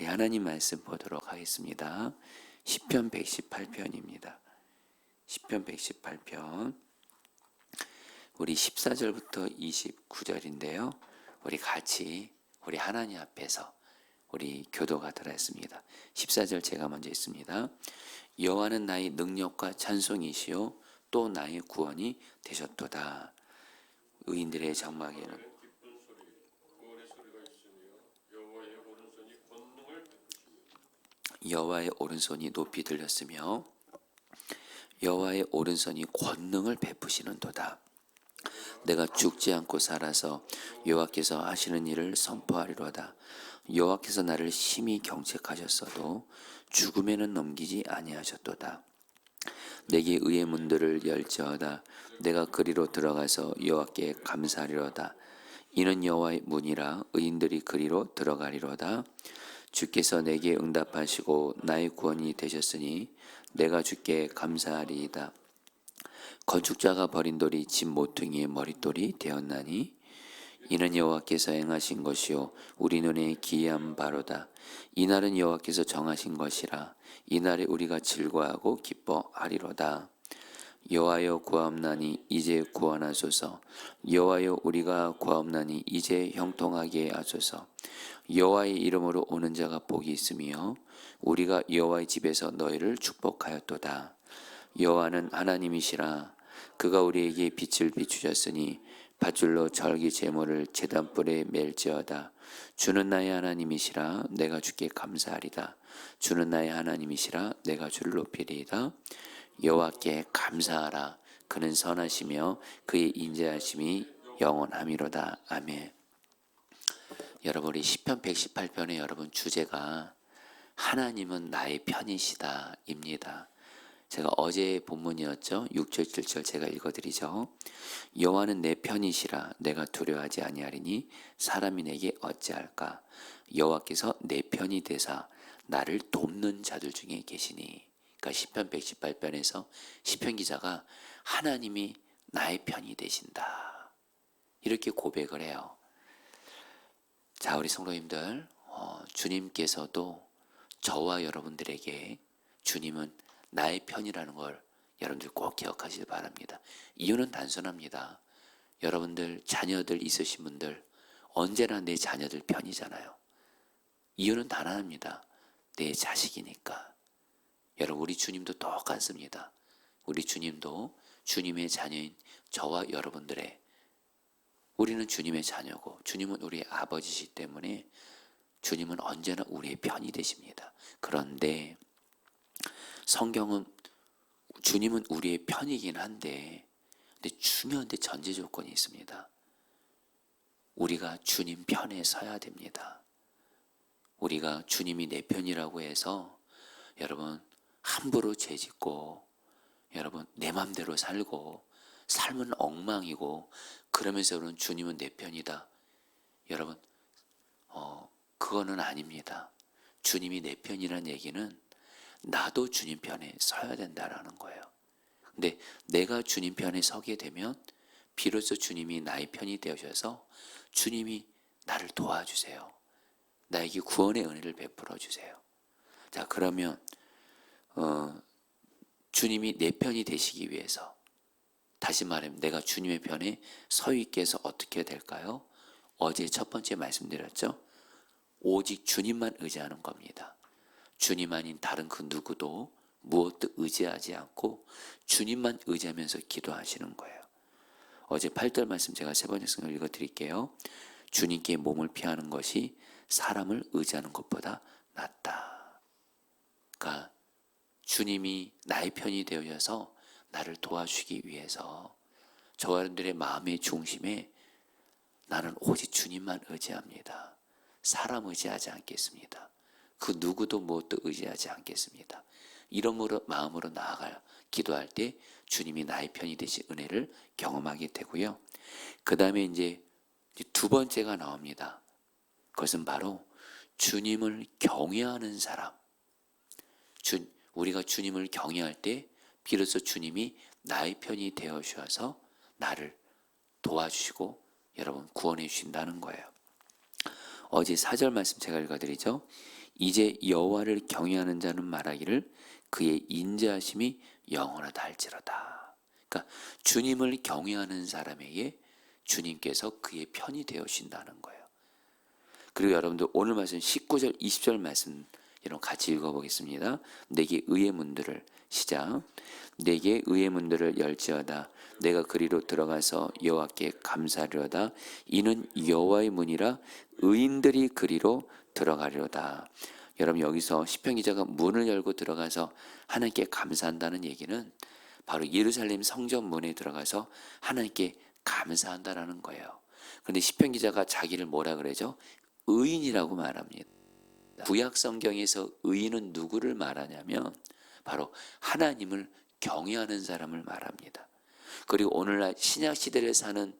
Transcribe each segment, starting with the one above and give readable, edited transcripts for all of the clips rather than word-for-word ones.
우리 하나님 말씀 보도록 하겠습니다. 시편 118편입니다. 시편 118편 우리 14절부터 29절인데요. 우리 같이 우리 하나님 앞에서 우리 교도가 들어있습니다. 14절 제가 먼저 읽습니다. 여호와는 나의 능력과 찬송이시요 또 나의 구원이 되셨도다. 의인들의 장막에는 여호와의 오른손이 높이 들렸으며 여호와의 오른손이 권능을 베푸시는도다. 내가 죽지 않고 살아서 여호와께서 하시는 일을 선포하리로다. 여호와께서 나를 심히 경책하셨어도 죽음에는 넘기지 아니하셨도다. 내게 의의 문들을 열지어다. 내가 그리로 들어가서 여호와께 감사하리로다. 이는 여호와의 문이라 의인들이 그리로 들어가리로다. 주께서 내게 응답하시고 나의 구원이 되셨으니 내가 주께 감사하리이다. 건축자가 버린 돌이 집 모퉁이의 머릿돌이 되었나니 이는 여호와께서 행하신 것이요 우리 눈에 기이한 바로다. 이날은 여호와께서 정하신 것이라 이날에 우리가 즐거워하고 기뻐하리로다. 여호와여 구하옵나니 이제 구원하소서. 여호와여 우리가 구하옵나니 이제 형통하게 하소서. 여호와의 이름으로 오는 자가 복이 있으며 우리가 여호와의 집에서 너희를 축복하였도다. 여호와는 하나님이시라. 그가 우리에게 빛을 비추셨으니 밧줄로 절기 제물을 제단불에 맬지어다. 주는 나의 하나님이시라. 내가 주께 감사하리다. 주는 나의 하나님이시라. 내가 주를 높이리이다. 여호와께 감사하라. 그는 선하시며 그의 인자하심이 영원함이로다. 아멘. 여러분 우리 시편 118편의 여러분 주제가 하나님은 나의 편이시다 입니다. 제가 어제 본문이었죠. 6절 7절 제가 읽어드리죠. 여호와는 내 편이시라. 내가 두려워하지 아니하리니 사람이 내게 어찌할까. 여호와께서 내 편이 되사 나를 돕는 자들 중에 계시니. 그러니까 시편 118편에서 시편 기자가 하나님이 나의 편이 되신다 이렇게 고백을 해요. 자, 우리 성도님들, 주님께서도 저와 여러분들에게 주님은 나의 편이라는 걸 여러분들 꼭 기억하시기 바랍니다. 이유는 단순합니다. 여러분들 자녀들 있으신 분들 언제나 내 자녀들 편이잖아요. 이유는 단 하나입니다. 내 자식이니까. 여러분 우리 주님도 똑같습니다. 우리 주님도 주님의 자녀인 저와 여러분들의 우리는 주님의 자녀고 주님은 우리의 아버지시기 때문에 주님은 언제나 우리의 편이 되십니다. 그런데 성경은 주님은 우리의 편이긴 한데 근데 중요한 데 전제 조건이 있습니다. 우리가 주님 편에 서야 됩니다. 우리가 주님이 내 편이라고 해서 여러분 함부로 죄짓고 여러분 내 맘대로 살고 삶은 엉망이고 그러면서 여러분 주님은 내 편이다. 여러분 그거는 아닙니다. 주님이 내 편이라는 얘기는 나도 주님 편에 서야 된다라는 거예요. 근데 내가 주님 편에 서게 되면 비로소 주님이 나의 편이 되셔서 주님이 나를 도와주세요. 나에게 구원의 은혜를 베풀어 주세요. 자, 그러면 주님이 내 편이 되시기 위해서 다시 말하면 내가 주님의 편에 서 있게 해서 어떻게 될까요? 어제 첫 번째 말씀드렸죠. 오직 주님만 의지하는 겁니다. 주님 아닌 다른 그 누구도 무엇도 의지하지 않고 주님만 의지하면서 기도하시는 거예요. 어제 8절 말씀 제가 세 번째 성경을 읽어드릴게요. 주님께 몸을 피하는 것이 사람을 의지하는 것보다 낫다. 그러니까 주님이 나의 편이 되어서 나를 도와주기 위해서 저와 여러분들의 마음의 중심에 나는 오직 주님만 의지합니다. 사람 의지하지 않겠습니다. 그 누구도 무엇도 의지하지 않겠습니다. 이런 마음으로 나아가 기도할 때 주님이 나의 편이 되신 은혜를 경험하게 되고요. 그 다음에 이제 두 번째가 나옵니다. 그것은 바로 주님을 경외하는 사람. 우리가 주님을 경외할 때 비로소 주님이 나의 편이 되어 주셔서 나를 도와주시고 여러분 구원해 주신다는 거예요. 어제 4절 말씀 제가 읽어드리죠. 이제 여호와를 경외하는 자는 말하기를 그의 인자하심이 영원하다 할지로다. 그러니까 주님을 경외하는 사람에게 주님께서 그의 편이 되어주신다는 거예요. 그리고 여러분들 오늘 말씀 19절 20절 말씀 여러분 같이 읽어보겠습니다. 내게 의의 문들을 시작. 내게 의의 문들을 열지어다. 내가 그리로 들어가서 여호와께 감사하리로다. 이는 여호와의 문이라 의인들이 그리로 들어가리로다. 여러분 여기서 시편 기자가 문을 열고 들어가서 하나님께 감사한다는 얘기는 바로 예루살렘 성전 문에 들어가서 하나님께 감사한다라는 거예요. 그런데 시편 기자가 자기를 뭐라 그러죠? 의인이라고 말합니다. 구약 성경에서 의인은 누구를 말하냐면 바로 하나님을 경외하는 사람을 말합니다. 그리고 오늘날 신약 시대를 사는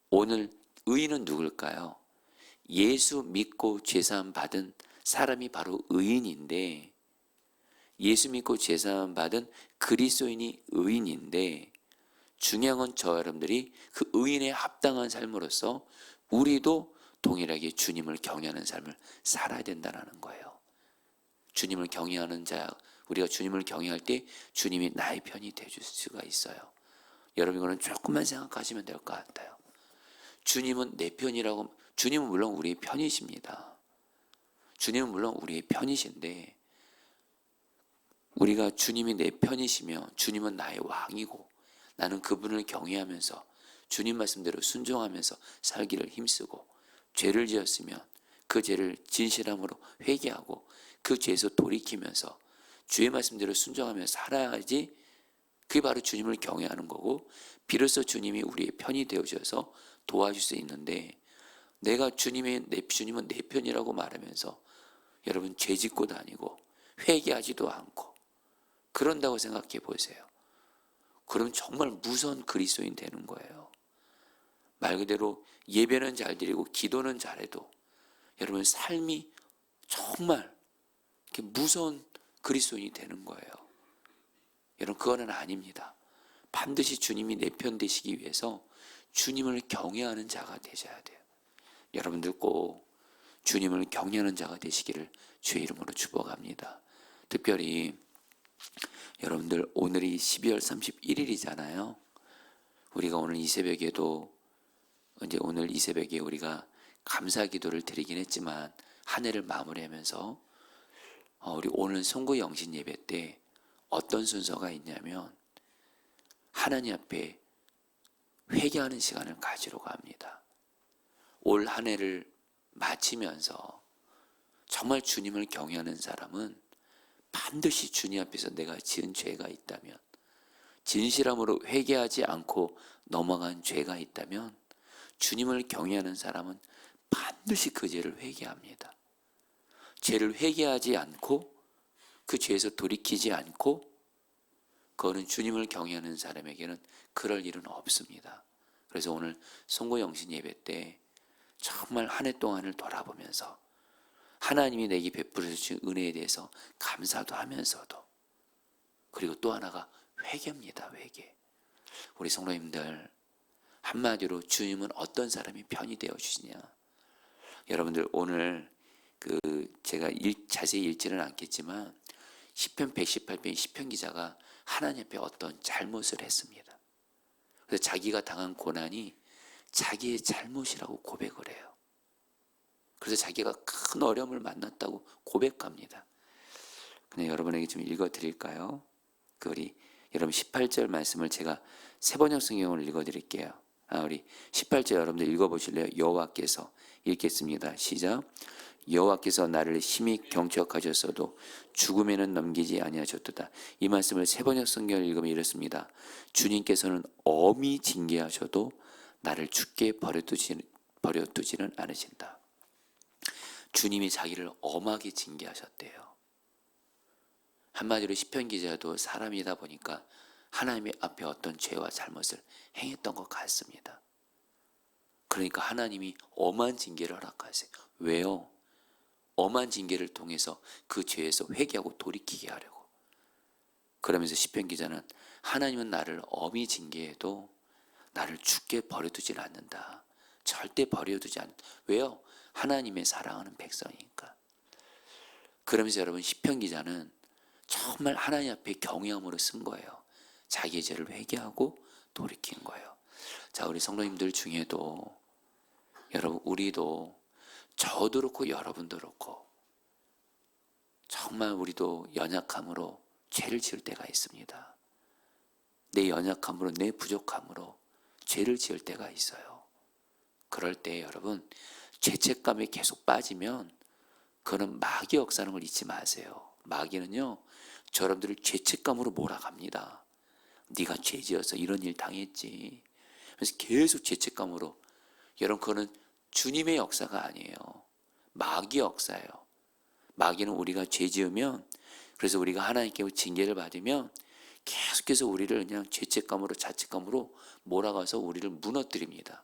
오늘 의인은 누굴까요? 예수 믿고 죄사함 받은 사람이 바로 의인인데, 예수 믿고 죄사함 받은 그리스도인이 의인인데, 중요한 건 저 여러분들이 그 의인에 합당한 삶으로서 우리도 동일하게 주님을 경외하는 삶을 살아야 된다는 거예요. 주님을 경외하는 자, 우리가 주님을 경외할 때 주님이 나의 편이 되어줄 수가 있어요. 여러분 이거는 조금만 생각하시면 될 것 같아요. 주님은 내 편이라고, 주님은 물론 우리의 편이십니다. 주님은 물론 우리의 편이신데 우리가 주님이 내 편이시며 주님은 나의 왕이고 나는 그분을 경외하면서 주님 말씀대로 순종하면서 살기를 힘쓰고 죄를 지었으면 그 죄를 진실함으로 회개하고 그 죄에서 돌이키면서 주의 말씀대로 순종하며 살아야지 그게 바로 주님을 경외하는 거고 비로소 주님이 우리의 편이 되어주셔서 도와줄 수 있는데 내가 주님은 내 편이라고 말하면서 여러분 죄 짓고 다니고 회개하지도 않고 그런다고 생각해 보세요. 그럼 정말 무서운 그리스도인 되는 거예요. 말 그대로 예배는 잘 드리고 기도는 잘해도 여러분 삶이 정말 무서운 그리스도인이 되는 거예요. 여러분 그거는 아닙니다. 반드시 주님이 내 편 되시기 위해서 주님을 경외하는 자가 되셔야 돼요. 여러분들 꼭 주님을 경외하는 자가 되시기를 주의 이름으로 축복합니다. 특별히 여러분들 오늘이 12월 31일이잖아요. 우리가 오늘 이 새벽에도 이제 오늘 이 새벽에 우리가 감사 기도를 드리긴 했지만 한 해를 마무리하면서 우리 오늘 송구 영신 예배 때 어떤 순서가 있냐면 하나님 앞에 회개하는 시간을 가지려고 합니다. 올 한 해를 마치면서 정말 주님을 경외하는 사람은 반드시 주님 앞에서 내가 지은 죄가 있다면 진실함으로 회개하지 않고 넘어간 죄가 있다면 주님을 경외하는 사람은 반드시 그 죄를 회개합니다. 죄를 회개하지 않고 그 죄에서 돌이키지 않고 그거는 주님을 경외하는 사람에게는 그럴 일은 없습니다. 그래서 오늘 송구 영신 예배 때 정말 한 해 동안을 돌아보면서 하나님이 내게 베풀어 주신 은혜에 대해서 감사도 하면서도 그리고 또 하나가 회개입니다. 회개. 우리 성도님들 한마디로 주님은 어떤 사람이 편이 되어 주시냐. 여러분들 오늘 제가 자세히 읽지는 않겠지만 시편 118편 시편 기자가 하나님 앞에 어떤 잘못을 했습니다. 그래서 자기가 당한 고난이 자기의 잘못이라고 고백을 해요. 그래서 자기가 큰 어려움을 만났다고 고백합니다. 그냥 여러분에게 좀 읽어드릴까요? 우리 여러분 18절 말씀을 제가 세번역 성경을 읽어드릴게요. 우리 18절 여러분들 읽어보실래요? 여호와께서 읽겠습니다. 시작. 여호와께서 나를 심히 경척하셨어도 죽음에는 넘기지 아니하셨도다. 이 말씀을 세번역 성경을 읽으면 이렇습니다. 주님께서는 엄히 징계하셔도 나를 죽게 버려두지는 않으신다. 주님이 자기를 엄하게 징계하셨대요. 한마디로 시편 기자도 사람이다 보니까 하나님 앞에 어떤 죄와 잘못을 행했던 것 같습니다. 그러니까 하나님이 엄한 징계를 허락하세요. 왜요? 엄한 징계를 통해서 그 죄에서 회개하고 돌이키게 하려고. 그러면서 시편 기자는 하나님은 나를 엄히 징계해도 나를 죽게 버려두질 않는다. 절대 버려두지 않는다. 왜요? 하나님의 사랑하는 백성이니까. 그러면서 여러분 시편 기자는 정말 하나님 앞에 경외함으로 쓴 거예요. 자기의 죄를 회개하고 돌이킨 거예요. 자, 우리 성도님들 중에도 여러분, 우리도 저도 그렇고 여러분도 그렇고 정말 우리도 연약함으로 죄를 지을 때가 있습니다. 내 연약함으로, 내 부족함으로 죄를 지을 때가 있어요. 그럴 때 여러분, 죄책감에 계속 빠지면 그거는 마귀 역사하는 걸 잊지 마세요. 마귀는요, 여러분들을 죄책감으로 몰아갑니다. 네가 죄지어서 이런 일 당했지. 그래서 계속 죄책감으로. 여러분, 그거는 주님의 역사가 아니에요. 마귀 역사예요. 마귀는 우리가 죄 지으면, 그래서 우리가 하나님께 징계를 받으면 계속해서 우리를 그냥 죄책감으로, 자책감으로 몰아가서 우리를 무너뜨립니다.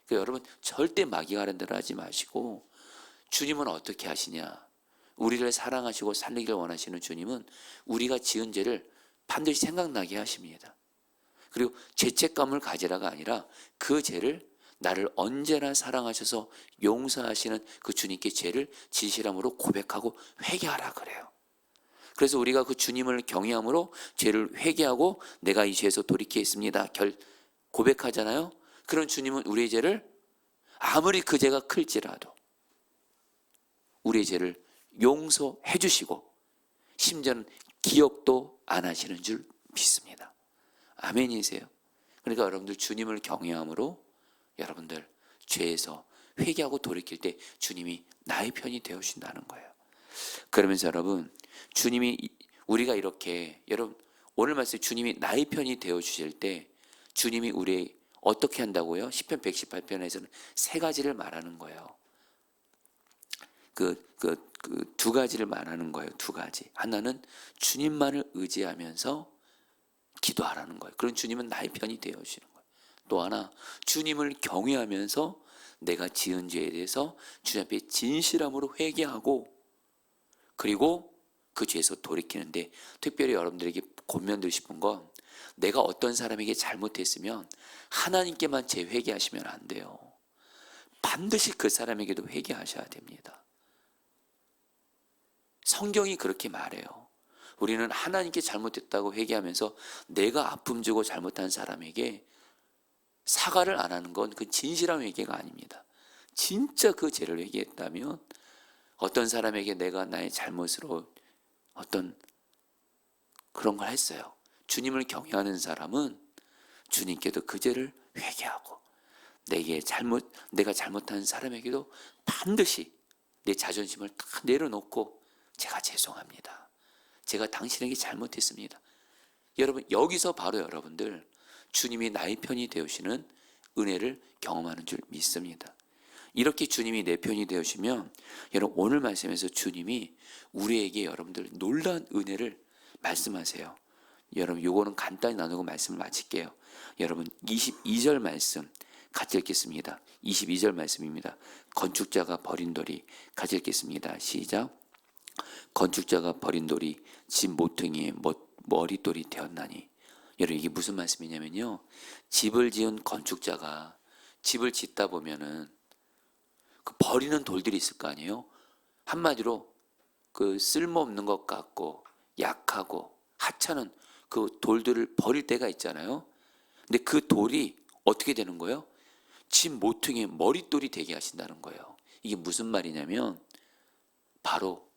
그러니까 여러분, 절대 마귀가 하는 대로 하지 마시고, 주님은 어떻게 하시냐? 우리를 사랑하시고 살리기를 원하시는 주님은 우리가 지은 죄를 반드시 생각나게 하십니다. 그리고 죄책감을 가지라가 아니라 그 죄를 나를 언제나 사랑하셔서 용서하시는 그 주님께 죄를 진실함으로 고백하고 회개하라 그래요. 그래서 우리가 그 주님을 경외함으로 죄를 회개하고 내가 이 죄에서 돌이키겠습니다 고백하잖아요. 그런 주님은 우리의 죄를 아무리 그 죄가 클지라도 우리의 죄를 용서해 주시고 심지어는 기억도 안 하시는 줄 믿습니다. 아멘이세요? 그러니까 여러분들 주님을 경외함으로 여러분들 죄에서 회개하고 돌이킬 때 주님이 나의 편이 되어주신다는 거예요. 그러면서 여러분, 주님이 우리가 이렇게, 여러분 오늘 말씀 주님이 나의 편이 되어주실 때 주님이 우리 어떻게 한다고요? 시편 118편에서는 세 가지를 말하는 거예요. 두 가지를 말하는 거예요. 두 가지. 하나는 주님만을 의지하면서 기도하라는 거예요. 그런 주님은 나의 편이 되어주시는 거예요. 또 하나, 주님을 경외하면서 내가 지은 죄에 대해서 주님 앞에 진실함으로 회개하고 그리고 그 죄에서 돌이키는데, 특별히 여러분들에게 권면드리고 싶은 건, 내가 어떤 사람에게 잘못했으면 하나님께만 회개하시면 안 돼요. 반드시 그 사람에게도 회개하셔야 됩니다. 성경이 그렇게 말해요. 우리는 하나님께 잘못했다고 회개하면서 내가 아픔 주고 잘못한 사람에게 사과를 안 하는 건 그 진실한 회개가 아닙니다. 진짜 그 죄를 회개했다면, 어떤 사람에게 내가 나의 잘못으로 어떤 그런 걸 했어요. 주님을 경외하는 사람은 주님께도 그 죄를 회개하고 내가 잘못한 사람에게도 반드시 내 자존심을 다 내려놓고 제가 죄송합니다. 제가 당신에게 잘못했습니다. 여러분, 여기서 바로 여러분들 주님이 나의 편이 되시는 은혜를 경험하는 줄 믿습니다. 이렇게 주님이 내 편이 되시면 여러분, 오늘 말씀에서 주님이 우리에게 여러분들 놀라운 은혜를 말씀하세요. 여러분, 요거는 간단히 나누고 말씀을 마칠게요. 여러분, 22절 말씀 같이 읽겠습니다. 22절 말씀입니다. 건축자가 버린 돌이 같이 읽겠습니다. 시작. 건축자가 버린 돌이 집 모퉁이의 머릿돌이 되었나니. 여러분, 이게 무슨 말씀이냐면요, 집을 지은 건축자가 집을 짓다 보면은 그 버리는 돌들이 있을 거 아니에요. 한마디로 그 쓸모없는 것 같고 약하고 하찮은 그 돌들을 버릴 때가 있잖아요. 근데 그 돌이 어떻게 되는 거예요? 집 모퉁이의 머릿돌이 되게 하신다는 거예요. 이게 무슨 말이냐면, 바로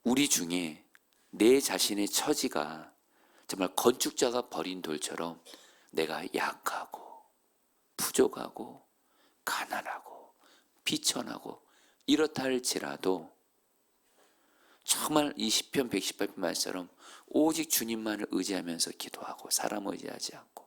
우리 중에 내 자신의 처지가 정말 건축자가 버린 돌처럼 내가 약하고 부족하고 가난하고 비천하고 이렇다 할지라도 정말 이 시편 118편 말처럼 오직 주님만을 의지하면서 기도하고 사람 의지하지 않고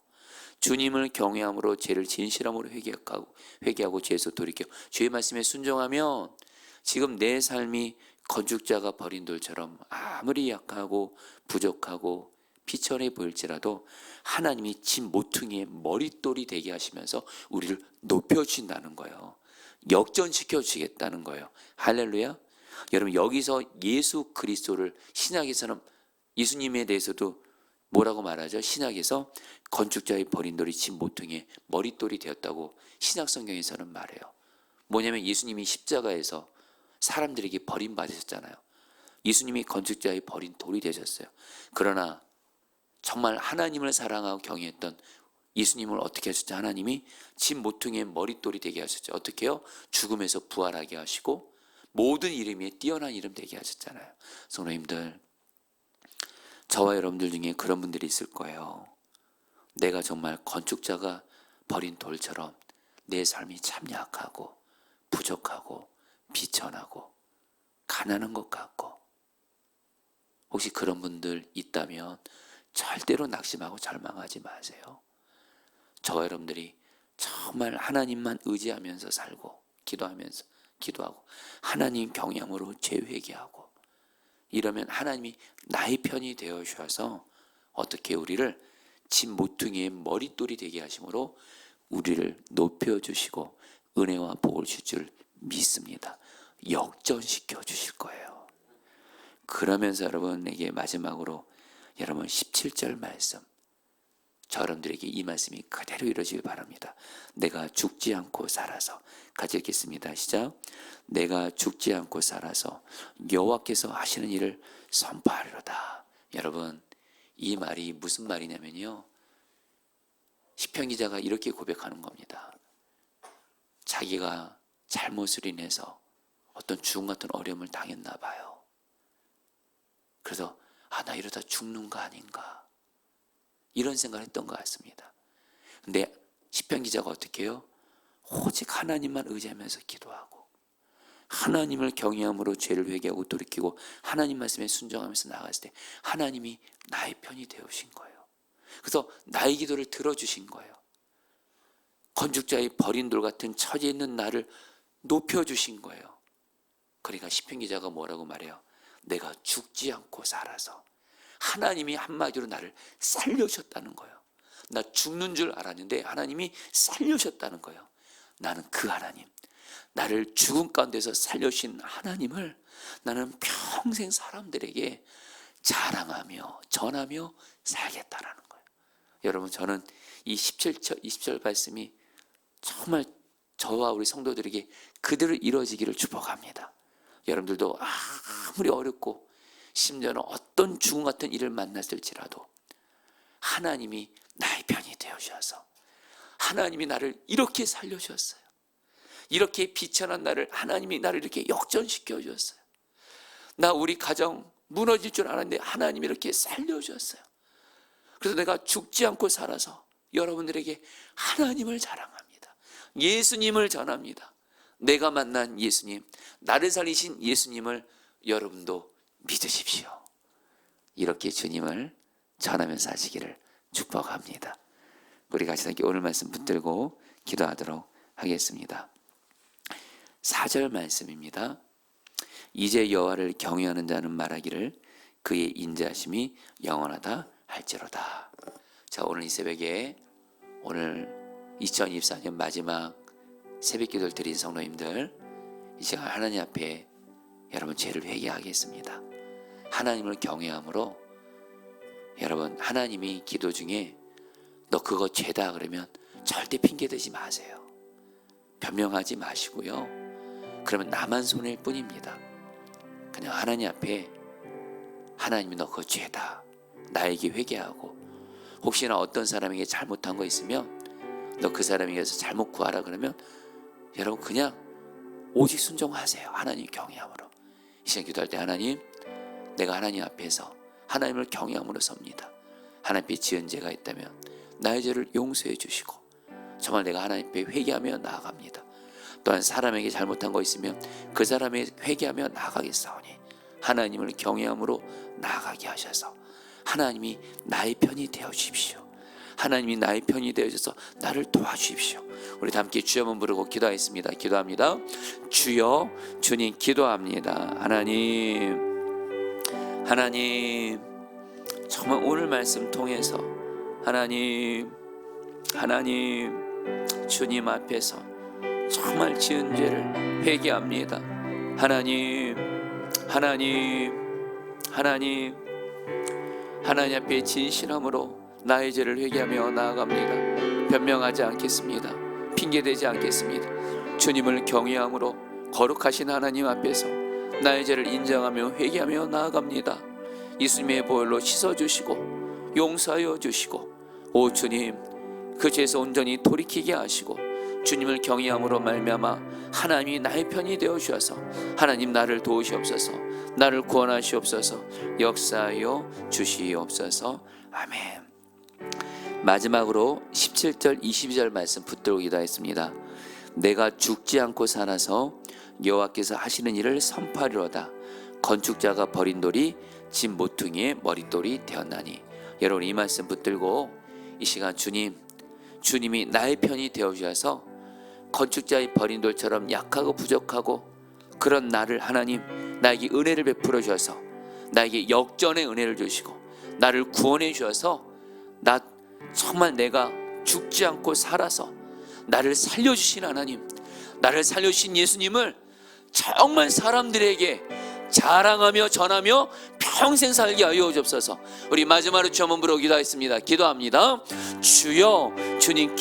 주님을 경외함으로 죄를 진실함으로 회개하고 죄에서 돌이켜 주의 말씀에 순종하면 지금 내 삶이 건축자가 버린 돌처럼 아무리 약하고 부족하고 비천해 보일지라도 하나님이 집 모퉁이의 머릿돌이 되게 하시면서 우리를 높여주신다는 거예요. 역전시켜 주시겠다는 거예요. 할렐루야. 여러분, 여기서 예수 그리스도를 신약에서는 예수님에 대해서도 뭐라고 말하죠? 신약에서 건축자의 버린 돌이 집 모퉁이의 머릿돌이 되었다고 신약 성경에서는 말해요. 뭐냐면 예수님이 십자가에서 사람들에게 버림받으셨잖아요. 예수님이 건축자의 버린 돌이 되셨어요. 그러나 정말 하나님을 사랑하고 경외했던 예수님을 어떻게 하셨죠? 하나님이 진 모퉁이의 머릿돌이 되게 하셨죠. 어떻게 해요? 죽음에서 부활하게 하시고 모든 이름에 뛰어난 이름 되게 하셨잖아요. 성도님들, 저와 여러분들 중에 그런 분들이 있을 거예요. 내가 정말 건축자가 버린 돌처럼 내 삶이 참 약하고 부족하고 비천하고 가난한 것 같고, 혹시 그런 분들 있다면 절대로 낙심하고 절망하지 마세요. 저와 여러분들이 정말 하나님만 의지하면서 살고 기도하고 하나님 경외함으로 죄 회개하고 이러면 하나님이 나의 편이 되어 주셔서 어떻게 우리를 진 모퉁이의 머릿돌이 되게 하심으로 우리를 높여주시고 은혜와 복을 주실 줄 믿습니다. 역전시켜 주실 거예요. 그러면서 여러분에게 마지막으로 여러분 17절 말씀, 저 여러분들에게 이 말씀이 그대로 이루어지길 바랍니다. 내가 죽지 않고 살아서, 같이 읽겠습니다. 시작. 내가 죽지 않고 살아서 여호와께서 하시는 일을 선포하리로다. 여러분, 이 말이 무슨 말이냐면요, 시편 기자가 이렇게 고백하는 겁니다. 자기가 잘못을 인해서 어떤 죽음 같은 어려움을 당했나 봐요. 그래서 나 이러다 죽는 거 아닌가, 이런 생각을 했던 것 같습니다. 근데 시편 기자가 어떻게 해요? 오직 하나님만 의지하면서 기도하고 하나님을 경외함으로 죄를 회개하고 돌이키고 하나님 말씀에 순종하면서 나갔을 때 하나님이 나의 편이 되어주신 거예요. 그래서 나의 기도를 들어주신 거예요. 건축자의 버린 돌 같은 처지에 있는 나를 높여주신 거예요. 그러니까 시편 기자가 뭐라고 말해요? 내가 죽지 않고 살아서, 하나님이 한마디로 나를 살려주셨다는 거예요. 나 죽는 줄 알았는데 하나님이 살려주셨다는 거예요. 나는 그 하나님, 나를 죽음 가운데서 살려주신 하나님을 나는 평생 사람들에게 자랑하며 전하며 살겠다라는 거예요. 여러분, 저는 이 17절 20절 말씀이 정말 저와 우리 성도들에게 그대로 이루어지기를 축복합니다. 여러분들도 아무리 어렵고 심지어는 어떤 죽음 같은 일을 만났을지라도 하나님이 나의 편이 되어주셔서 하나님이 나를 이렇게 살려주셨어요. 이렇게 비천한 나를 하나님이 나를 이렇게 역전시켜 주셨어요. 나 우리 가정 무너질 줄 알았는데 하나님이 이렇게 살려주셨어요. 그래서 내가 죽지 않고 살아서 여러분들에게 하나님을 자랑합니다. 예수님을 전합니다. 내가 만난 예수님, 나를 살리신 예수님을 여러분도 믿으십시오. 이렇게 주님을 전하면서 하시기를 축복합니다. 우리 같이 함께 오늘 말씀 붙들고 기도하도록 하겠습니다. 4절 말씀입니다. 이제 여호와를 경외하는 자는 말하기를 그의 인자하심이 영원하다 할지로다. 자, 오늘 이 새벽에 오늘 2024년 마지막 새벽 기도를 드린 성도님들, 이 시간 하나님 앞에 여러분 죄를 회개하겠습니다. 하나님을 경외함으로 여러분, 하나님이 기도 중에 너 그거 죄다 그러면 절대 핑계대지 마세요. 변명하지 마시고요. 그러면 나만 손해일 뿐입니다. 그냥 하나님 앞에 하나님이 너 그거 죄다, 나에게 회개하고, 혹시나 어떤 사람에게 잘못한 거 있으면 너 그 사람에게서 잘못 구하라 그러면 여러분 그냥 오직 순종하세요. 하나님 경외함으로. 이 시간 기도할 때 하나님, 내가 하나님 앞에서 하나님을 경외함으로 섭니다. 하나님 앞에 지은 죄가 있다면 나의 죄를 용서해 주시고 정말 내가 하나님 앞에 회개하며 나아갑니다. 또한 사람에게 잘못한 거 있으면 그 사람에 회개하며 나아가겠사오니 하나님을 경외함으로 나아가게 하셔서 하나님이 나의 편이 되어 주십시오. 하나님이 나의 편이 되어주셔서 나를 도와주십시오. 우리 다 함께 주여 한번 부르고 기도하겠습니다. 기도합니다. 주여, 주님 기도합니다. 하나님, 정말 오늘 말씀 통해서 하나님 주님 앞에서 정말 지은 죄를 회개합니다. 하나님 앞에 진실함으로 나의 죄를 회개하며 나아갑니다. 변명하지 않겠습니다. 핑계대지 않겠습니다. 주님을 경외함으로 거룩하신 하나님 앞에서 나의 죄를 인정하며 회개하며 나아갑니다. 예수님의 보혈로 씻어주시고 용서하여 주시고, 오 주님, 그 죄에서 온전히 돌이키게 하시고 주님을 경외함으로 말미암아 하나님이 나의 편이 되어 주셔서 하나님 나를 도우시옵소서, 나를 구원하시옵소서, 역사하여 주시옵소서. 아멘. 마지막으로 17절 22절 말씀 붙들고 기도했습니다. 내가 죽지 않고 살아서 여호와께서 하시는 일을 선포하리로다. 건축자가 버린 돌이 집 모퉁이의 머릿돌이 되었나니. 여러분, 이 말씀 붙들고 이 시간 주님이 나의 편이 되어주셔서 건축자의 버린 돌처럼 약하고 부족하고 그런 나를 하나님 나에게 은혜를 베풀어 주셔서 나에게 역전의 은혜를 주시고 나를 구원해 주셔서 나 정말 내가 죽지 않고 살아서 나를 살려주신 하나님, 나를 살려주신 예수님을 정말 사람들에게 자랑하며 전하며 평생 살게 하여 주옵소서. 우리 마지막으로 주 한번 부르고 기도하겠습니다. 기도합니다. 주여, 주님